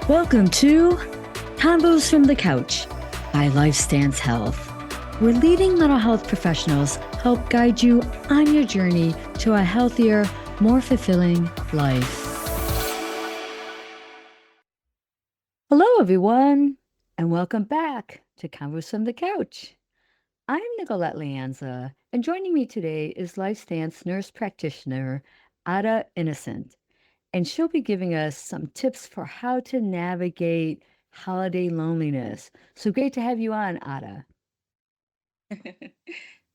Welcome to Combos from the Couch by Lifestance Health, where leading mental health professionals help guide you on your journey to a healthier, more fulfilling life. Hello, everyone, and welcome back to Combos from the Couch. I'm Nicolette Leanza, and joining me today is Lifestance nurse practitioner Ada Innocent, and she'll be giving us some tips for how to navigate holiday loneliness. So great to have you on, Ada.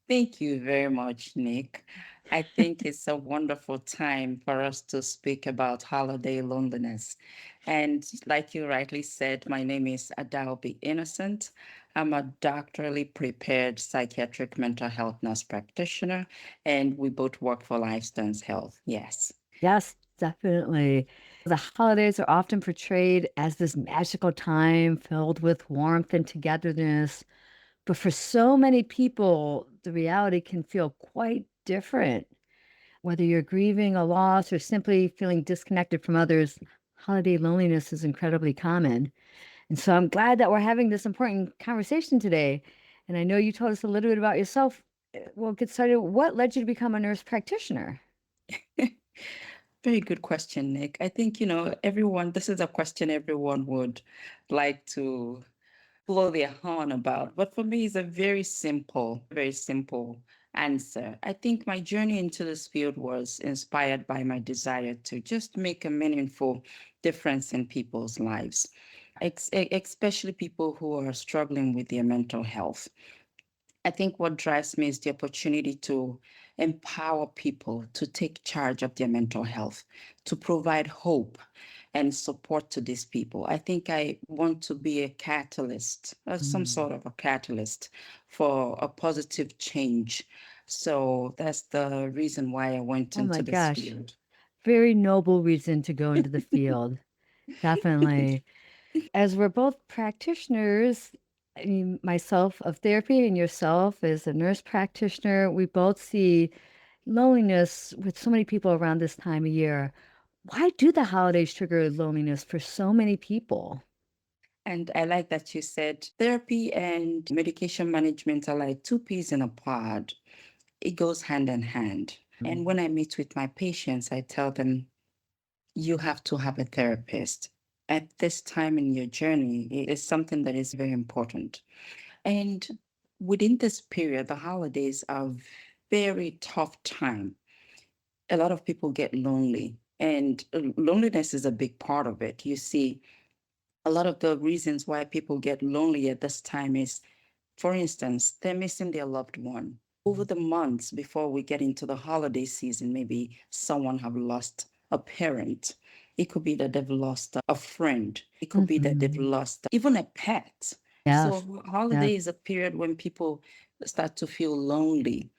Thank you very much, Nick. I think it's a wonderful time for us to speak about holiday loneliness. And like you rightly said, my name is Adalbi Innocent. I'm a doctorally prepared psychiatric mental health nurse practitioner, and we both work for Lifestance Health. Yes. Yes, definitely. The holidays are often portrayed as this magical time filled with warmth and togetherness. But for so many people, the reality can feel quite different. Whether you're grieving a loss or simply feeling disconnected from others, holiday loneliness is incredibly common. And so I'm glad that we're having this important conversation today. And I know you told us a little bit about yourself. We'll get started. What led you to become a nurse practitioner? Very good question, Nick. I think, everyone, this is a question everyone would like to blow their horn about. But for me, it's a very simple answer. I think my journey into this field was inspired by my desire to just make a meaningful difference in people's lives, especially people who are struggling with their mental health. I think what drives me is the opportunity to empower people to take charge of their mental health, to provide hope and support to these people. I think I want to be a catalyst, some Mm. sort of a catalyst for a positive change. So that's the reason why I went Oh my into this gosh. field. Very noble reason to go into the field. Definitely. As we're both practitioners, I mean, myself of therapy and yourself as a nurse practitioner, we both see loneliness with so many people around this time of year. Why do the holidays trigger loneliness for so many people? And I like that you said therapy and medication management are like two peas in a pod. It goes hand in hand. And Mm. when I meet with my patients, I tell them, you have to have a therapist. At this time in your journey, it is something that is very important. And within this period, the holidays are very tough time. A lot of people get lonely, and loneliness is a big part of it. You see, a lot of the reasons why people get lonely at this time is, for instance, they're missing their loved one. Over the months before we get into the holiday season, maybe someone have lost a parent. It could be that they've lost a friend. It could be that they've Mhm. lost even a pet. Yes. So Yes. holiday is a period when people start to feel lonely,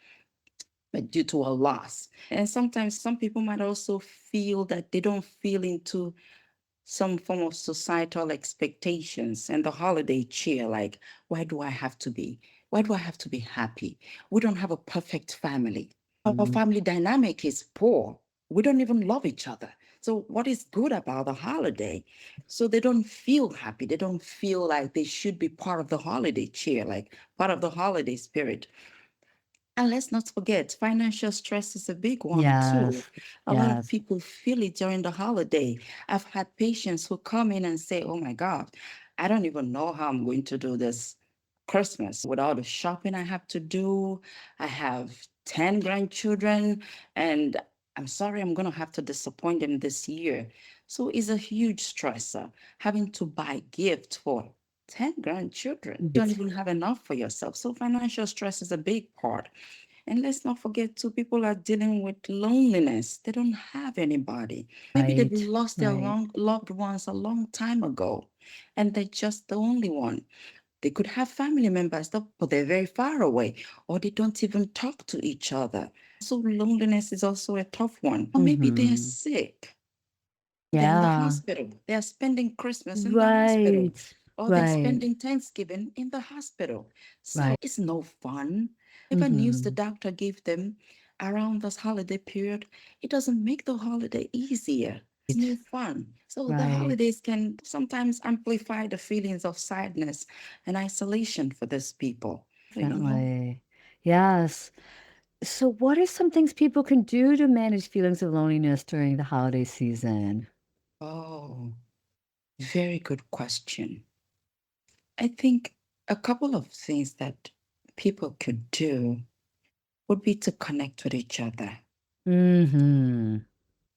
due to a loss. And sometimes some people might also feel that they don't feel into some form of societal expectations and the holiday cheer, like, why do I have to be? Why do I have to be happy? We don't have a perfect family. Our Mhm. family dynamic is poor. We don't even love each other. So, what is good about the holiday? So, they don't feel happy. They don't feel like they should be part of the holiday cheer, like part of the holiday spirit. And let's not forget, financial stress is a big one too. Yes. A lot of Yes. people feel it during the holiday. I've had patients who come in and say, oh my God, I don't even know how I'm going to do this Christmas with all the shopping I have to do. I have 10 grandchildren, and I'm sorry, I'm going to have to disappoint them this year. So it's a huge stressor having to buy gifts for 10 grandchildren. You don't It's even have enough for yourself. So financial stress is a big part. And let's not forget, too, people are dealing with loneliness. They don't have anybody. Maybe they've right. lost their Right. long loved ones a long time ago, and they're just the only one. They could have family members, but they're very far away, or they don't even talk to each other. So loneliness is also a tough one. Or maybe they're Hmm. sick. They're in the Yeah. hospital. They're spending Christmas in the hospital, Right. or they're Right. spending Thanksgiving in the hospital. So Right. it's no fun. Whatever news the Hmm. doctor gave them around this holiday period, it doesn't make the holiday easier. new fun. So the Right. holidays can sometimes amplify the feelings of sadness and isolation for these people. You know? Definitely. Yes. So, what are some things people can do to manage feelings of loneliness during the holiday season? Oh, very good question. I think a couple of things that people could do would be to connect with each other. Mm-hmm.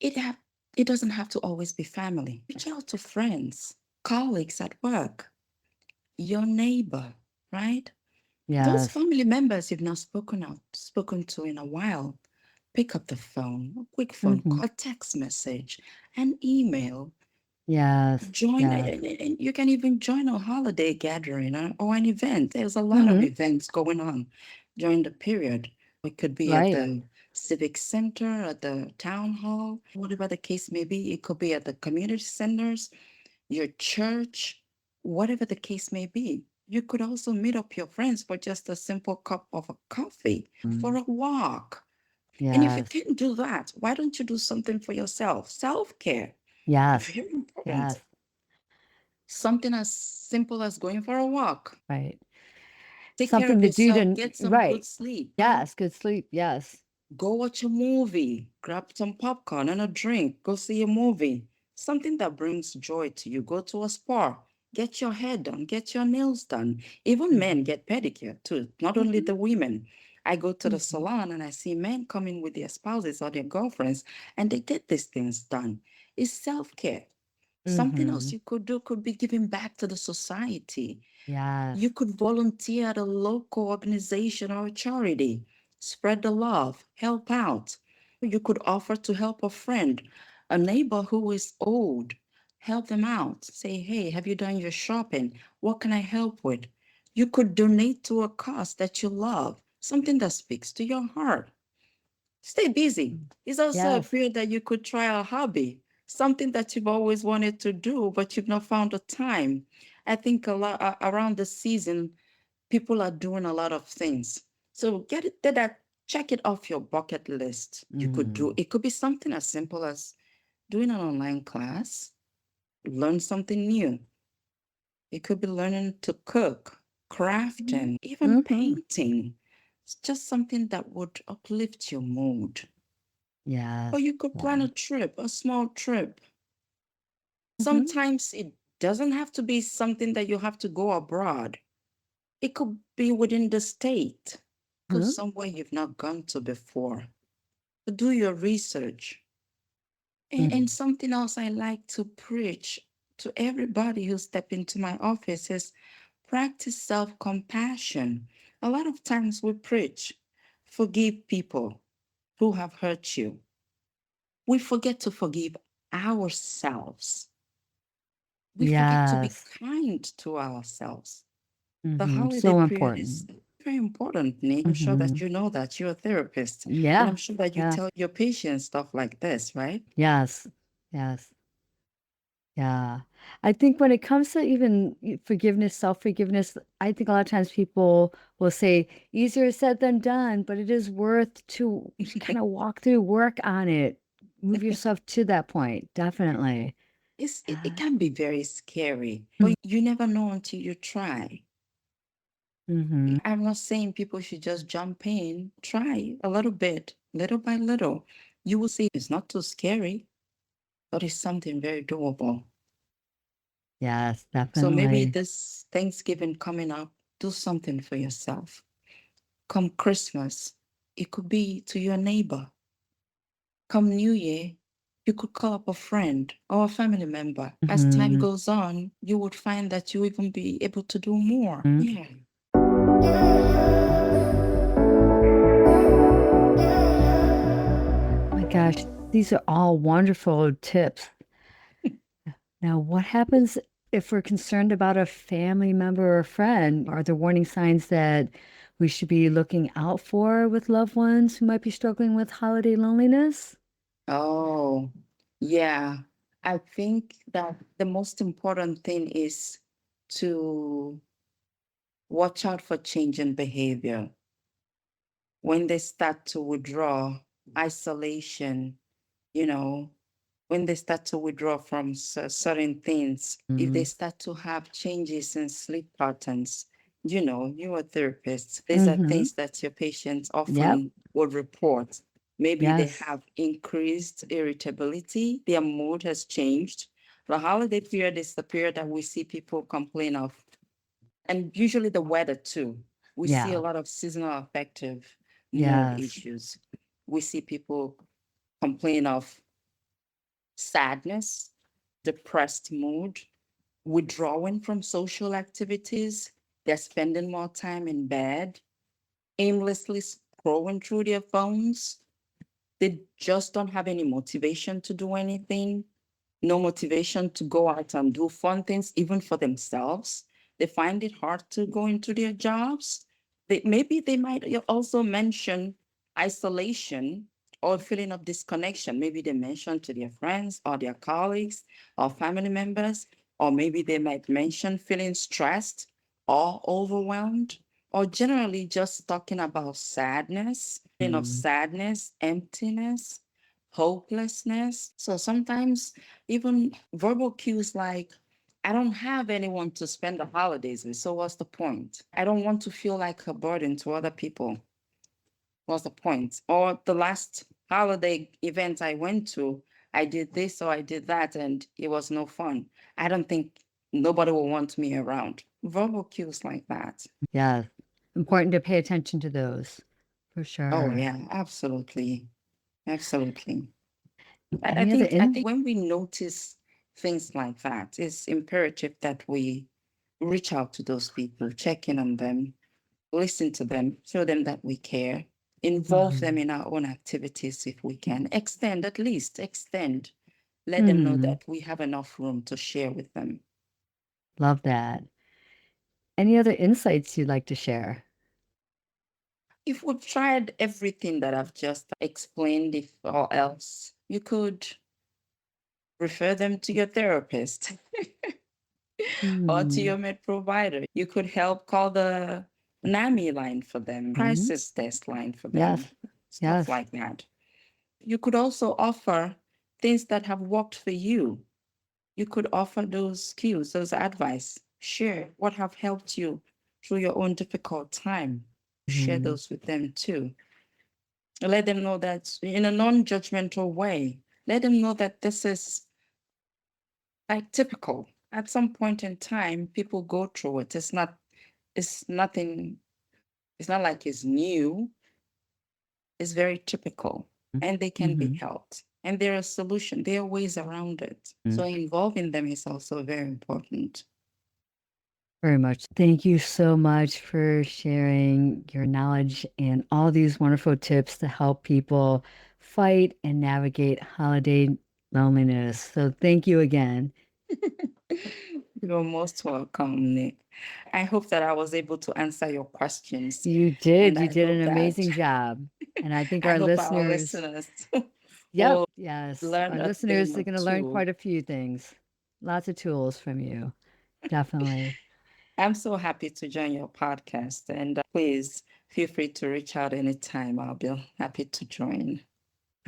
It have it doesn't have to always be family. Reach out to friends, colleagues at work, your neighbor, right? Those Yes. family members you've not spoken to in a while. Pick up the phone, a quick phone Mm-hmm. call, a text message, an email. Yes. Join, Yes. and you can even join a holiday gathering or an event. There's a lot of Mm-hmm. events going on during the period. It could be at Right. the civic center, at the town hall, whatever the case may be. It could be at the community centers, your church, whatever the case may be. You could also meet up your friends for just a simple cup of a coffee, for a walk. And if you Yes. can't do that, why don't you do something for yourself? Self care, Yes. very important. Yes. Something as simple as going for a walk. Right. Take care Something of to do yourself, to, get some good right. sleep. Yes. Good sleep. Yes. Go watch a movie, grab some popcorn and a drink, go see a movie. Something that brings joy to you. Go to a spa, get your hair done, get your nails done. Even men Mm-hmm. get pedicure too, not only Mm-hmm. the women. I go to the Mm-hmm. salon and I see men coming with their spouses or their girlfriends, and they get these things done. It's self care. Something Mm-hmm. else you could do could be giving back to the society. You Yes. could volunteer at a local organization or a charity, spread the love, help out. You could offer to help a friend, a neighbor who is old, help them out. Say, hey, have you done your shopping? What can I help with? You could donate to a cause that you love, something that speaks to your heart. Stay busy. It's also a Yes. period that you could try a hobby, something that you've always wanted to do, but you've not found the time. I think a lot around the season, people are doing a lot of things. So get it that check it off your bucket list. You could do Mm. it could be something as simple as doing an online class, learn something new. It could be learning to cook, crafting, even Mm-hmm. painting. It's just something that would uplift your mood. Or Yes. you could plan a Yes. trip, a small trip. Mm-hmm. Sometimes it doesn't have to be something that you have to go abroad. It could be within the state. Go Mm-hmm. somewhere you've not gone to before. Do your research. And Mm. something else I like to preach to everybody who step into my office is practice self-compassion. A lot of times we preach, forgive people who have hurt you. We forget to forgive ourselves. We forget to be Yes. kind to ourselves. The Mm-hmm. holiday So period is important. very important, Nick. I'm sure that Mm-hmm. you know that you're a therapist, and I'm Yeah. sure that you Yeah. tell your patients stuff like this, right? Yes. Yes. Yeah. I think when it comes to even forgiveness, self-forgiveness, I think a lot of times people will say easier said than done, but it is worth to kind of walk through, work on it, move yourself to that point. Definitely. It Yeah. can be very scary, but you never know until you try. Mm-hmm. I'm not saying people should just jump in, try a little bit, little by little. You will see it's not too scary, but it's something very doable. Yes, So maybe definitely. this Thanksgiving coming up, do something for yourself. Come Christmas, it could be to your neighbor. Come New Year, you could call up a friend or a family member. As time Mm-hmm. goes on, you would find that you even be able to do more. Mm-hmm. Yeah. My gosh, these are all wonderful tips. Now, what happens if we're concerned about a family member or a friend? Are there warning signs that we should be looking out for with loved ones who might be struggling with holiday loneliness? Oh, yeah. I think that the most important thing is to watch out for change in behavior. When they start to withdraw, isolation, you know, when they start to withdraw from certain things, if they Mm-hmm. start to have changes in sleep patterns, you're a therapist. These are Mm-hmm. things that your patients Yep. often would report. Maybe they Yes. have increased irritability, their mood has changed. The holiday period is the period that we see people complain of, and usually the weather too. We see a Yeah. lot of seasonal affective mood Yes. issues. We see people complain of sadness, depressed mood, withdrawing from social activities. They're spending more time in bed, aimlessly scrolling through their phones. They just don't have any motivation to do anything, no motivation to go out and do fun things, even for themselves. They find it hard to go into their jobs. Maybe they might also mention isolation or feeling of disconnection. Maybe they mention to their friends or their colleagues or family members, or maybe they might mention feeling stressed or overwhelmed, or generally just talking about sadness, feeling of Mm. sadness, emptiness, hopelessness. So sometimes even verbal cues like, I don't have anyone to spend the holidays with, so what's the point? I don't want to feel like a burden to other people. What's the point? Or the last holiday event I went to, I did this or I did that and it was no fun. I don't think nobody will want me around. Verbal cues like that. Yeah. Important to pay attention to those for Oh sure. yeah, absolutely. Absolutely. I Any other think in? when we notice things like that, it's imperative that we reach out to those people, check in on them, listen to them, show them that we care, involve them Mhm. in our own activities if we can, at least extend, let them know Mhm. that we have enough room to share with them. Love that. Any other insights you'd like to share? If we've tried everything that I've just explained, if or else, you could refer them to your therapist or to Hmm. your med provider. You could help call the NAMI line for them, Hmm. crisis desk line for Yes. them, stuff Yes. like that. You could also offer things that have worked for you. You could offer those cues, those advice. Share what have helped you through your own difficult time. Share Hmm. those with them too. Let them know that in a non-judgmental way. Let them know that this is like typical. At some point in time, people go through it. It's nothing, it's not like it's new. It's very typical and they can be Hmm. helped. And there are solutions, there are ways around it. So involving them is also very important. Very much. Thank you so much for sharing your knowledge and all these wonderful tips to help people fight and navigate holiday loneliness. So thank you again. You're most welcome, Nick. I hope that I was able to answer your questions. You did. And You I did hope an that amazing job. And I think I our hope our listeners, listeners yep, will yes, learn our a listeners thing are or going to learn two. quite a few things. Lots of tools from you. Definitely. I'm so happy to join your podcast. And please feel free to reach out anytime. I'll be happy to join.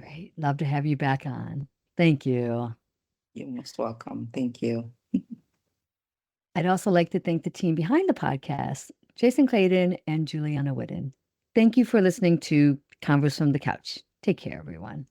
Great. Love to have you back on. Thank you. You're most welcome. Thank you. I'd also like to thank the team behind the podcast, Jason Clayton and Juliana Whitten. Thank you for listening to Converse from the Couch. Take care, everyone.